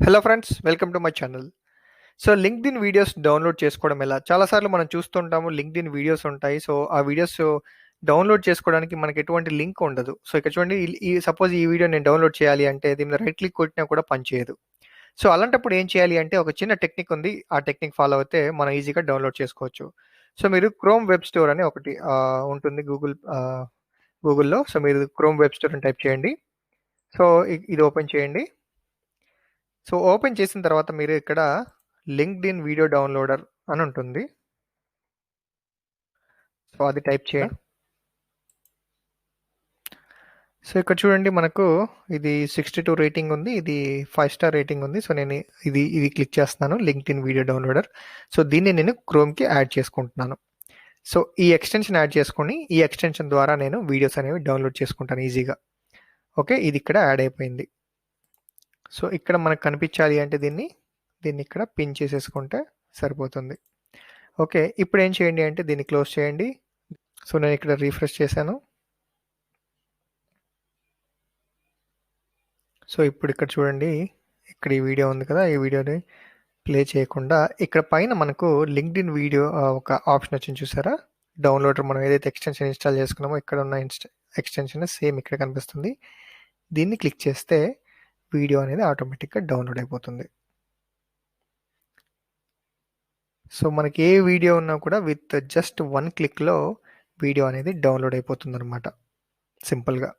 Hello friends, welcome to my channel. So LinkedIn videos download చేసుకోవడం ఎలా? చాలాసార్లు మనం చూస్తుంటాము, లింక్డ్ఇన్ వీడియోస్ ఉంటాయి. సో ఆ వీడియోస్ డౌన్లోడ్ చేసుకోవడానికి మనకి ఎటువంటి లింక్ ఉండదు. సో ఇక్కడ చూడండి, సపోజ్ ఈ వీడియో నేను డౌన్లోడ్ చేయాలి అంటే దీని మీద రైట్ క్లిక్ కొట్టినా కూడా పనిచేయదు. సో అలాంటప్పుడు ఏం చేయాలి అంటే ఒక చిన్న టెక్నిక్ ఉంది. ఆ టెక్నిక్ ఫాలో అయితే మనం ఈజీగా డౌన్లోడ్ చేసుకోవచ్చు. సో మీరు క్రోమ్ వెబ్ స్టోర్ అని ఒకటి ఉంటుంది గూగుల్‌లో. సో మీరు క్రోమ్ వెబ్ స్టోర్ అని టైప్ చేయండి. సో ఇది ఓపెన్ చేయండి. సో ఓపెన్ చేసిన తర్వాత మీరు ఇక్కడ లింక్డ్ఇన్ వీడియో డౌన్లోడర్ అని ఉంటుంది. సో అది టైప్ చేయండి. సో ఇక్కడ చూడండి, మనకు ఇది 62 రేటింగ్ ఉంది, ఇది 5 స్టార్ రేటింగ్ ఉంది. సో నేను ఇది క్లిక్ చేస్తున్నాను, లింక్డ్ఇన్ వీడియో డౌన్లోడర్. సో దీన్ని నేను క్రోమ్కి యాడ్ చేసుకుంటున్నాను. సో ఈ ఎక్స్టెన్షన్ యాడ్ చేసుకొని ఈ ఎక్స్టెన్షన్ ద్వారా నేను వీడియోస్ అనేవి డౌన్లోడ్ చేసుకుంటాను ఈజీగా. ఓకే, ఇది ఇక్కడ యాడ్ అయిపోయింది. సో ఇక్కడ మనకు కనిపించాలి అంటే దీన్ని ఇక్కడ పిన్ చేసేసుకుంటే సరిపోతుంది. ఓకే, ఇప్పుడు ఏం చేయండి అంటే దీన్ని క్లోజ్ చేయండి. సో నేను ఇక్కడ రీఫ్రెష్ చేశాను. సో ఇప్పుడు ఇక్కడ చూడండి, ఇక్కడ ఈ వీడియో ఉంది కదా, ఈ వీడియోని ప్లే చేయకుండా ఇక్కడ పైన మనకు లింక్డ్ఇన్ వీడియో ఒక ఆప్షన్ వచ్చింది, చూసారా? డౌన్లోడర్, మనం ఏదైతే ఎక్స్టెన్షన్ ఇన్స్టాల్ చేసుకున్నామో ఇక్కడ ఉన్న ఎక్స్టెన్షన్ సేమ్ ఇక్కడ కనిపిస్తుంది. దీన్ని క్లిక్ చేస్తే వీడియో అనేది ఆటోమేటిక్గా డౌన్లోడ్ అయిపోతుంది. సో మనకి ఏ వీడియో ఉన్నా కూడా విత్ జస్ట్ 1 క్లిక్లో వీడియో అనేది డౌన్లోడ్ అయిపోతుంది అనమాట, సింపుల్గా.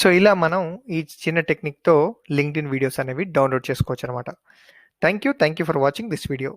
సో ఇలా మనం ఈ చిన్న టెక్నిక్తో లింక్డ్ఇన్ వీడియోస్ అనేవి డౌన్లోడ్ చేసుకోవచ్చు అనమాట. Thank you for watching this video.